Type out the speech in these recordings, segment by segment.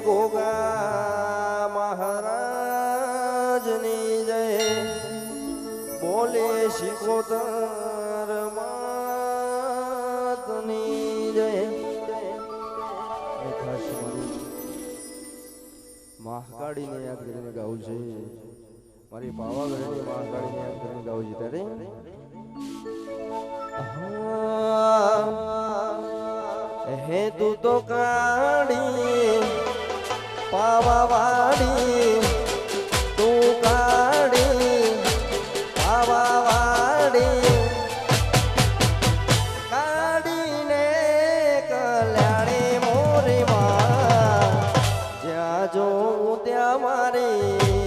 ગોગા મહારાજની જય બોલે શિકોતર માતની જય ખાસ મારી મહાકાળીને યાદ કરીને ગાવું છે મારી પાવાગઢની મહાકાળીને યાદ કરીને ગાવું છે ત્યારે હે તું તો કાળી પાવાવાડી તું કાળી પાવાવાડી કાળીને કલ્યાણી મોરી માં જ્યાં જોઉં ત્યાં મારી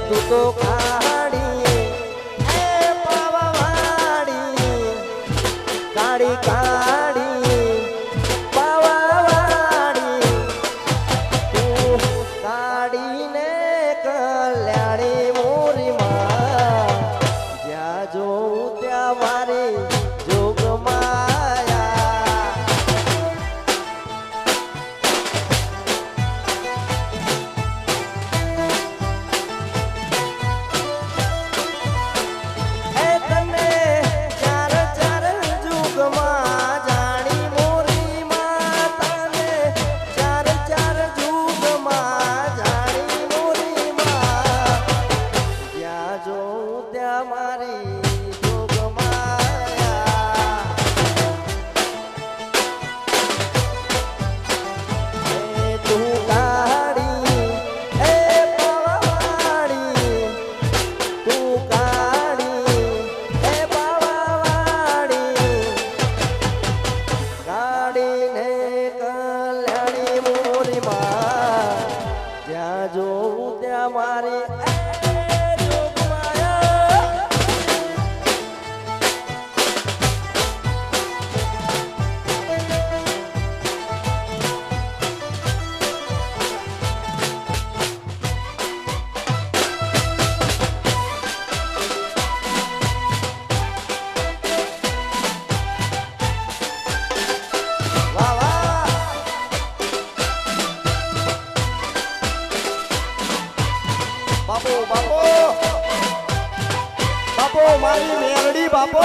તું તો કાળી હે પાવાવાડી કાળી કાળી પાવાવાડી તું કાળીને કલ્યાણી મોરી માં જ્યાં જોઉં ત્યાં મારી જોગ બાપો મારી મેરડી બાપો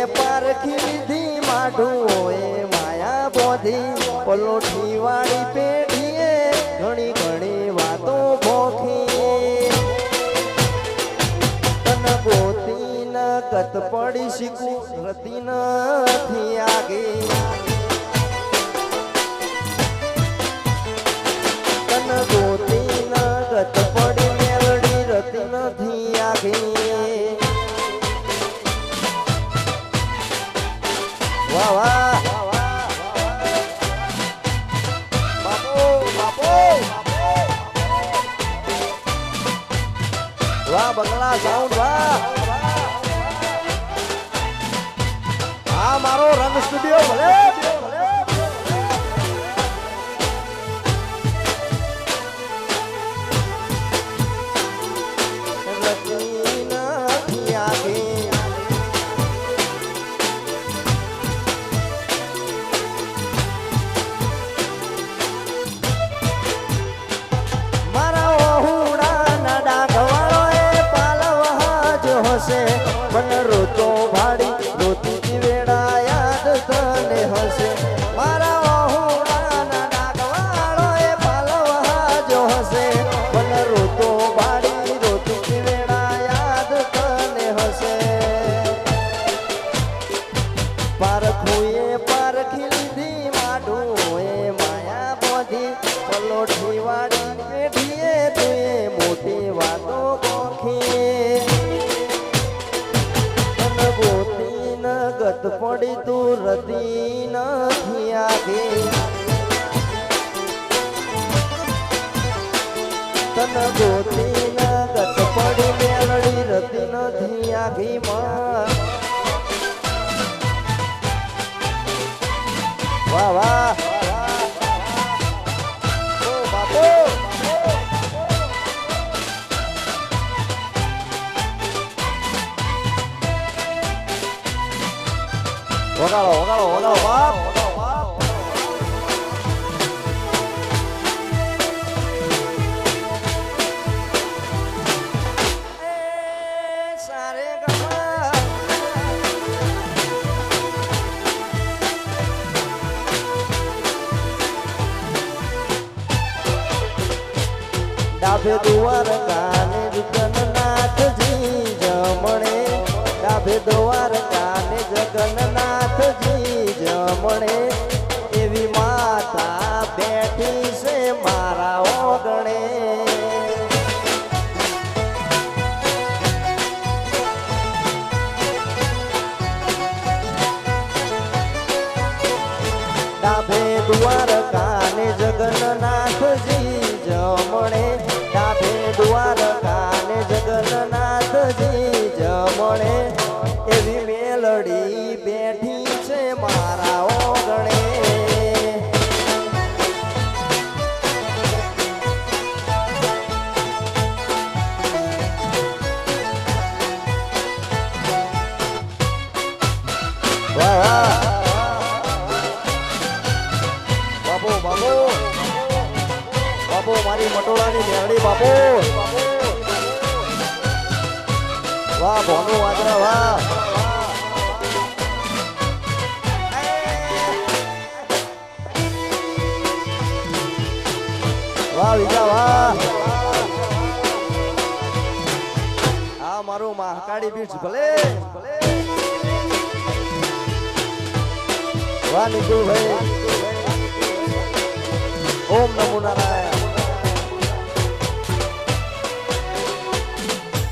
પારખી લીધી માઢું એ માયા બોધી પલોઠી વાળી પેઢીએ ઘણી ઘણી વાતો ભોખી તન ગોતી ન ગત પડી શીખું રતી નથી આગી તન ગોતી ન ગત પડી મેલડી રતી નથી આગી વાહ વાહ બાપો બાપો વાહ બંગલા સાઉન્ડ વાહ આ મારો રંગ સ્ટુડિયો ભલે મને રોતો ભાડી રોતી વેડા યાદ તને હશે મારા વહુડાના ડાકવાળો એ પાલવા જો પલોઠી વાળી પેઢીએ તુએ મોટી વાતો ગોખી તન ગોતી ન ગત પડી તું રતી નથી આગી તન ગોતી ન ગત પડી મેલડી રતી નથી આગી માં વાહ વાહ ઓ બાપુ વગાડો વગાડો વગાડો બાપ સારે ગમા ડાભે દુવાર કાને જગન્નાથજી જમણે ડાભે દુવાર કાને જગન્નાથજી જમણે એવી માતા બેઠી છે મારા ઓગણે ડાભે દુવાર કાને જગન્નાથજી જમણે ડાભે દ્વાર કાને જગન્નાથજી જમણે એવી મેલડી બેઠી છે મારા ઓગણે વાહ બાબુ બાબુ બાપુ મારી મટોળાની મેળડી બાપુ વાહ ભોનું વાજરા વાહ વાહ વિજા વાહ આ મારું મહાકાળી બીચ ભલે વાહ નિકુલભાઈ ઓમ નમો નારાયણ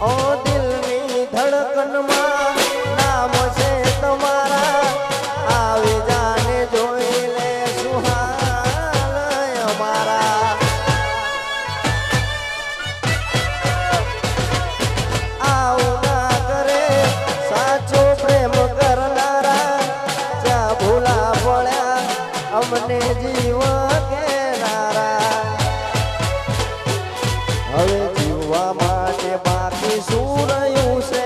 ઓ દિલની ધડકનમાં નામ છે તમારા આવી જાને જોઈ લે સુહાલ અમારા આવું ના કરે સાચો પ્રેમ કરનારા જ્યાં ભૂલા પડ્યા અમને જીવ કેનારા હવે જીવવા માટે બાકી શું રહ્યું છે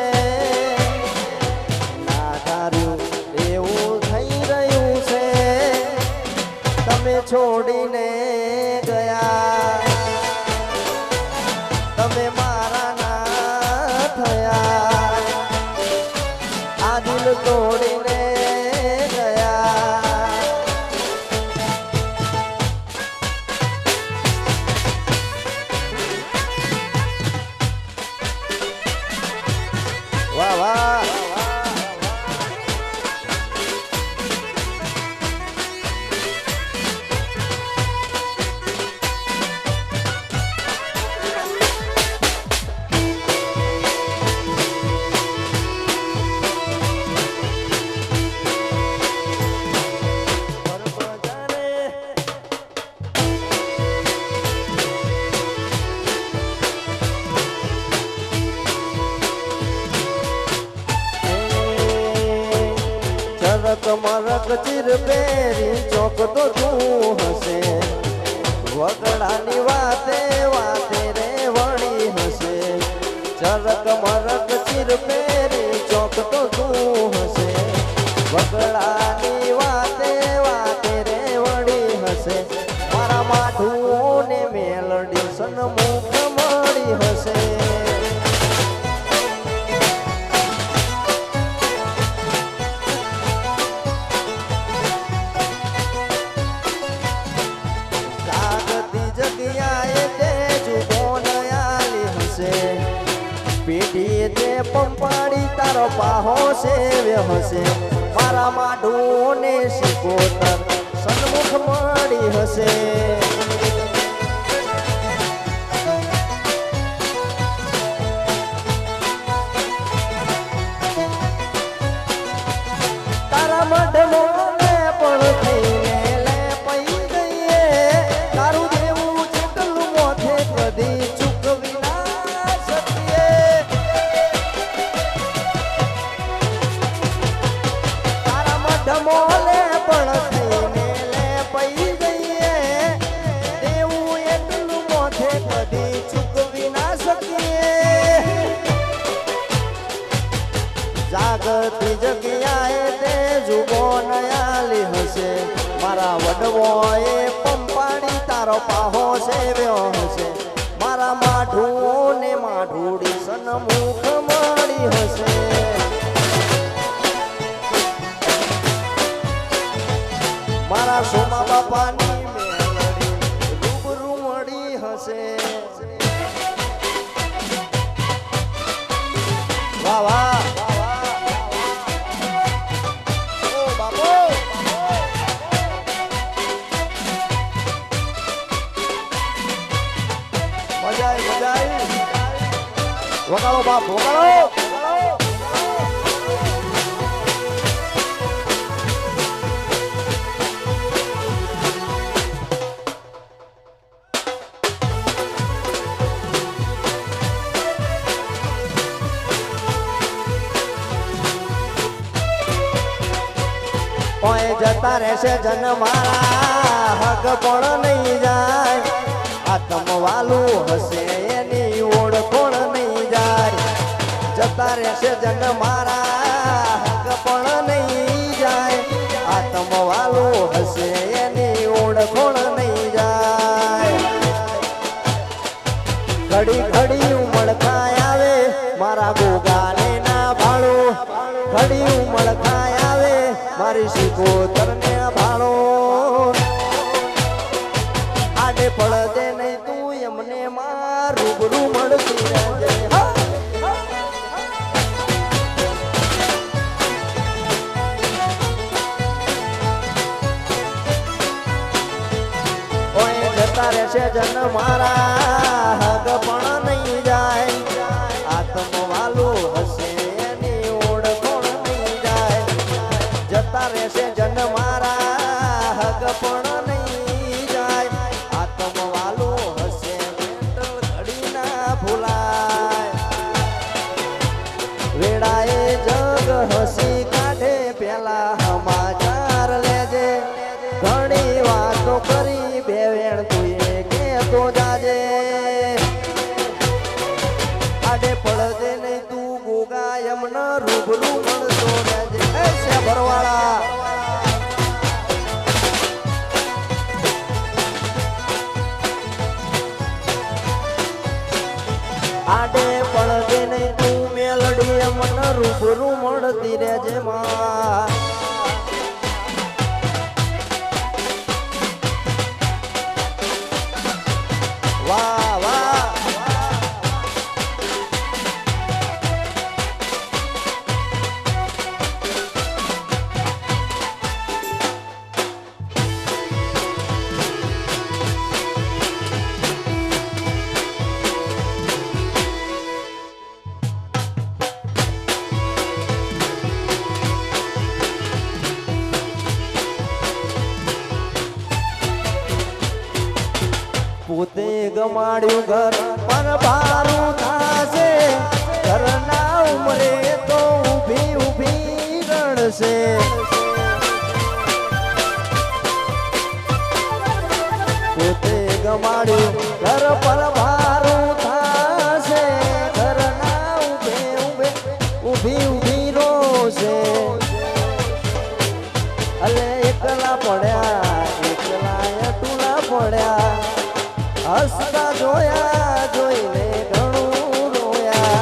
ના ધાર્યું એવું થઈ રહ્યું છે તમે છોડીને ગયા તમે મારા ના થયા આ દિલ તોડીને ગયા વાહ વાહ ચરક મરક ચીર પેરી ચોક તો તું હશે વગડાની વાતે વાતે રે વળી હશે ચરક મરક ચીર પેરી ચોક તો તું હશે વગડાની વાતે વાતે રે વળી હશે મારા માઠું ને મેલડી સન્મુખ મળી હશે પેઢીએ તે પંપાડી તારો પાહો સેવ્ય હશે મારા માઢું ને શિકોતર સન્મુખ મળી હશે કદી ચૂકવી ના શકીએ જાગતી જગ્યાએ તે જુબો નયાલી હશે મારા વડવોએ પંપાડી તારો પાહો સેવ્યો હશે મારા માઢું ને માઢુડી સન્મુખ મળી હશે મારા સોમા બાપાની મેલડી રૂબરૂ મળી હશે વાહ વાહ ઓ બાપો મજા આવી વગાડો બાપ વગાડો ઓય જતા રહેશે જન મારા હક પણ નહીં જાય આત્મવાલું હશે એની ઓળખોણ નહીં જાય જતા રહેશે જન મારા હક પણ નહીં જાય આત્મવાલું હશે એની ઓળખોણ નહીં જાય ઘડી ઘડી ઉમળકાય આવે મારા ગોગાને ના ભાળો ઘડી ઉમળકાય આવે મારી શિકોતર ને ભાળો આડે પડદે નહીં તું એમને માં રૂબરૂ મળતી રહેજે ઓય જતા રહેશે જન મારા હગ પણ નહીં જાય આત્મવાલું હશે એની ઓળખોણ નહીં જાય જતા રહેશે જન મારા હગ પણ નહીં જાય આત્મવાલું હશે મેન્ટલ ઘડી ના ભૂલાય વેળાએ જગ હસી કાઢે પેલા સમાચાર લેજે ઘણી વાતો કરી બે વેણ તુએ કેતો જાજે આડે પડદે નહીં તું ગોગા એમને રૂબરૂ મળતો રહેજે છે ભરવાળા આડે પડદે નહીં તું મેલડી એમને રૂબરૂ મળતી રહેજે માં વાહ વાહ પોતે ગમાડ્યું ઘર પર ભારું થાશે ઘરના ઉમરે તો ઊભી ઊભી રડશે પોતે ગમાડ્યું ઘર પર ભારું થાશે ઘરના ઊભી ઊભી રોશે અલે એકલા પડ્યા એકલા ટુલા પડ્યા હસતા જોયા જોઈને ઘણું રોયા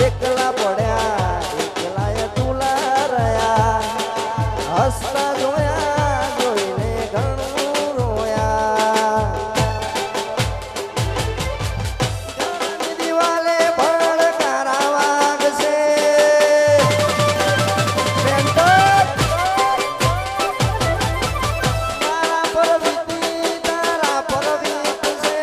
એકલા પડ્યા એકલા તુલા રહ્યા હસતા જોયા જોઈને ઘણું રોયા દિવાલે ભડકારા વાગશે મારા પર વીતી તારા પર વીતશે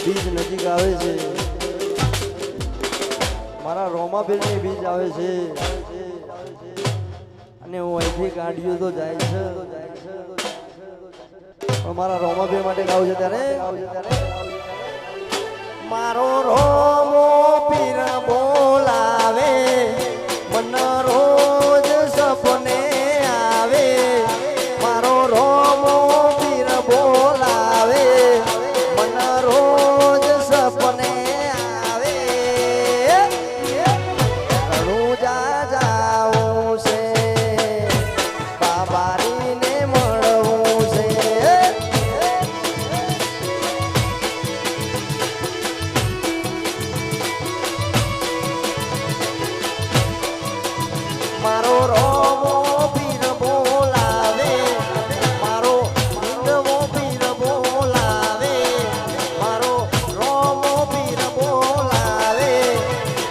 બીજ નજીક આવે છે મારા રોમાબેનની બીજ આવે છે અને હું અહીંથી ગાડીઓ તો જાય છે પણ મારા રોમાબેન માટે ગાવું છે ત્યારે મારો રોમો પીર બોલાવે મન રોજ સપને આવે મારો રોમો પીર બોલાવે મન રોજ સપને આવે ઘણું જાવું છે બાબારીને મળવું છે મારો રોમો પીર બોલાવે મારો હિંદવો પીર બોલાવે મારો રોમો પીર બોલાવે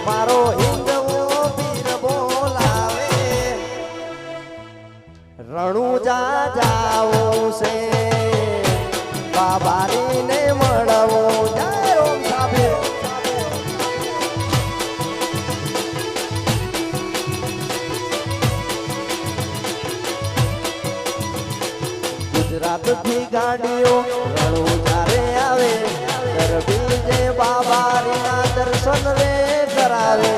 મારો હિંદવો પીર બોલાવે રણુજા જાવું છે બાબારીને મળવું જય ઓમ સાબે ગુજરાતથી ગાડીઓ રણુજારે આવે દરબીજે બાબારીના દર્શન રે કરાવે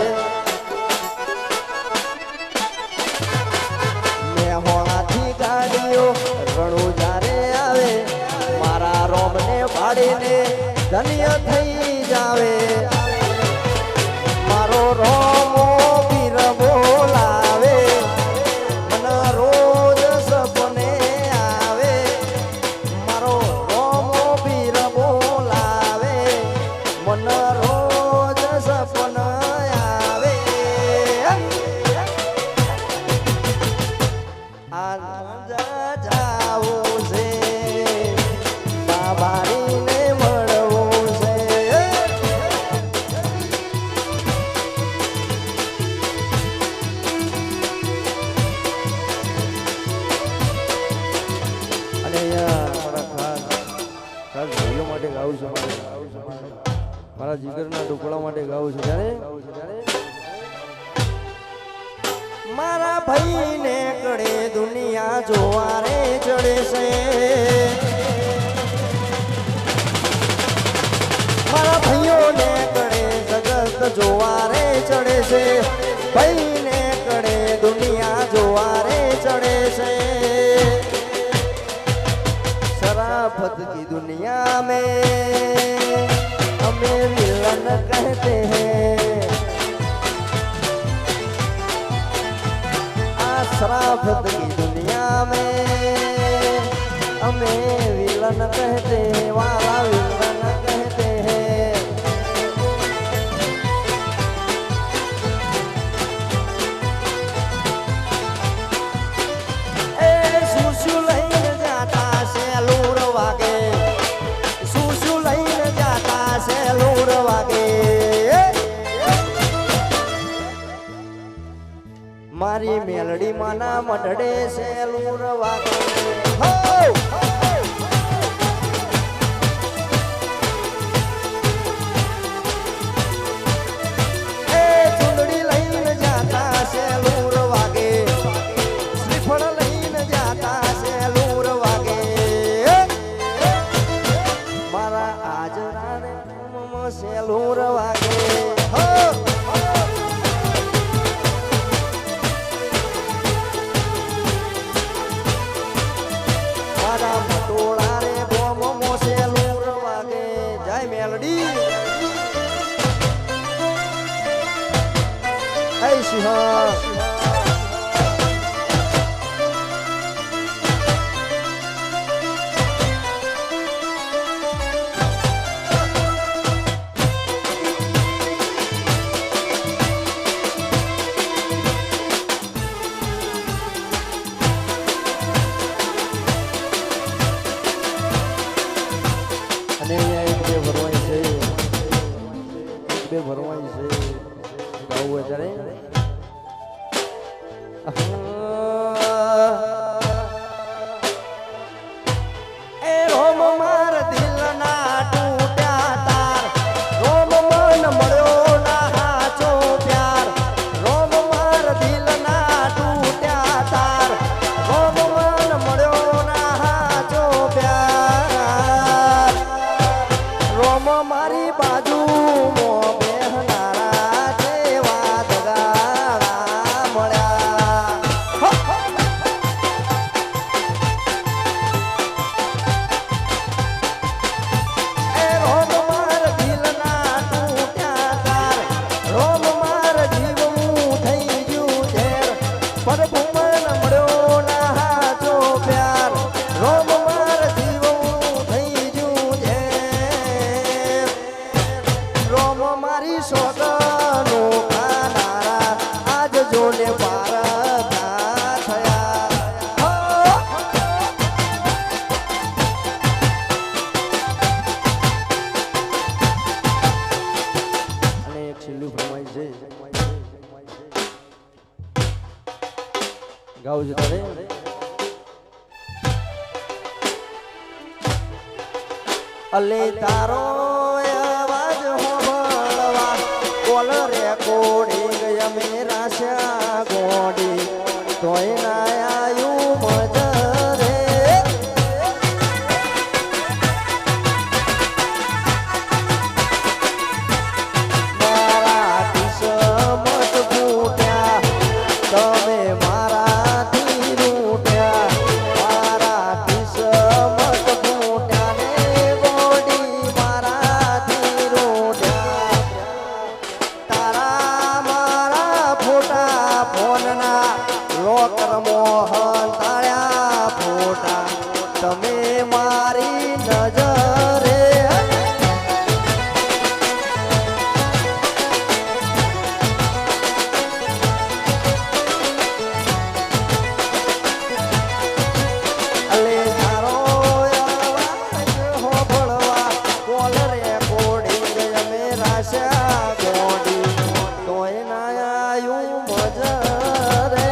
મેહોણાથી ગાડીઓ રણુજારે આવે મારા રોમને પાડીને ધન્ય થઈ જાવે મારો રોમો પીર બોલાવે મન રોજ સપને આવે મારો રોમો પીર બોલાવે મન રોજ સપન આવે આનંદ જાવું છે બાબારીને મળવું છે અને મારા ખાસ ભાઈઓ માટે ગાવું છું મારા જીગરના ટુકડા માટે ગાવું છું ત્યારે મારા ભાઈને કડે દુનિયા જોવારે ચડે છે મારા ભાઈઓને કડે જગત જોવારે ચડે છે ભાઈને કડે દુનિયા જોવારે ચડે છે शराफत की दुनिया में हमें विलन कहते हैं आ शराफत की दुनिया में हमें विलन कहते हैं वाला विलन कहते हैं ए सुसु लઈને જાતા છે લૂર વાગે સુસુ લઈને જાતા છે લૂર વાગે મારી મેલડી માના મઢડે છે લૂર વાગે હો એ ચુંદડી લઈને જાતા છે લૂર વાગે શ્રીફળ લઈને જાતા છે લૂર વાગે મારા આજરાને છે લૂર વાગે હો મારા મટોળા રે ગોમો છે લૂર વાગે જય મેલડી હે સિંહ અને અહીંયા એક બે ભરવાઈ છે એક બે ભરવાઈ છે ગાવું અત્યારે ગાવું છે તારે અલે તારો અવાજ હોબળવા કોલ રેકોર્ડિંગ અમે રાશ્યા ગોડી તોય ના આયું મજરે મારા કિસ્મત ફૂટ્યા તમે મારાથી રૂટ્યા મારા કિસ્મત ફૂટ્યા ને ગોડી મારાથી રૂટ્યા તારા મારા ફોટા ફોનના લોકર મોહન તાળ્યા ફોટા તમે મારી નજરે અલે તારો અવાજ હોભળવા કોલ રેકોર્ડિંગ અમે રાશ્યા ગોડી તોય ના આયું મજરે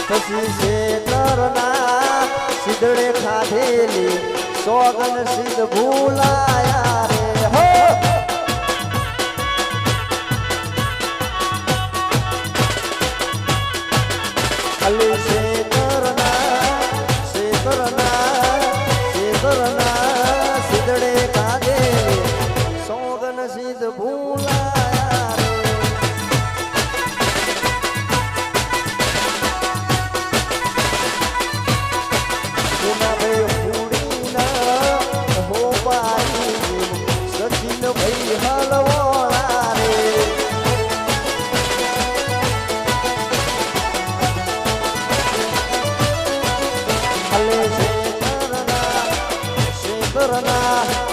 પછી શેતરના સિદડે ખાધેલી સોગન સિદ્ધ ભૂલાયા રે હો અલી શેતરના સિદડે ખાધેલી સોગન સિદ્ધ ભૂલાયા રે સચિન ભાઈ હલવાળા રે અલે શેતરના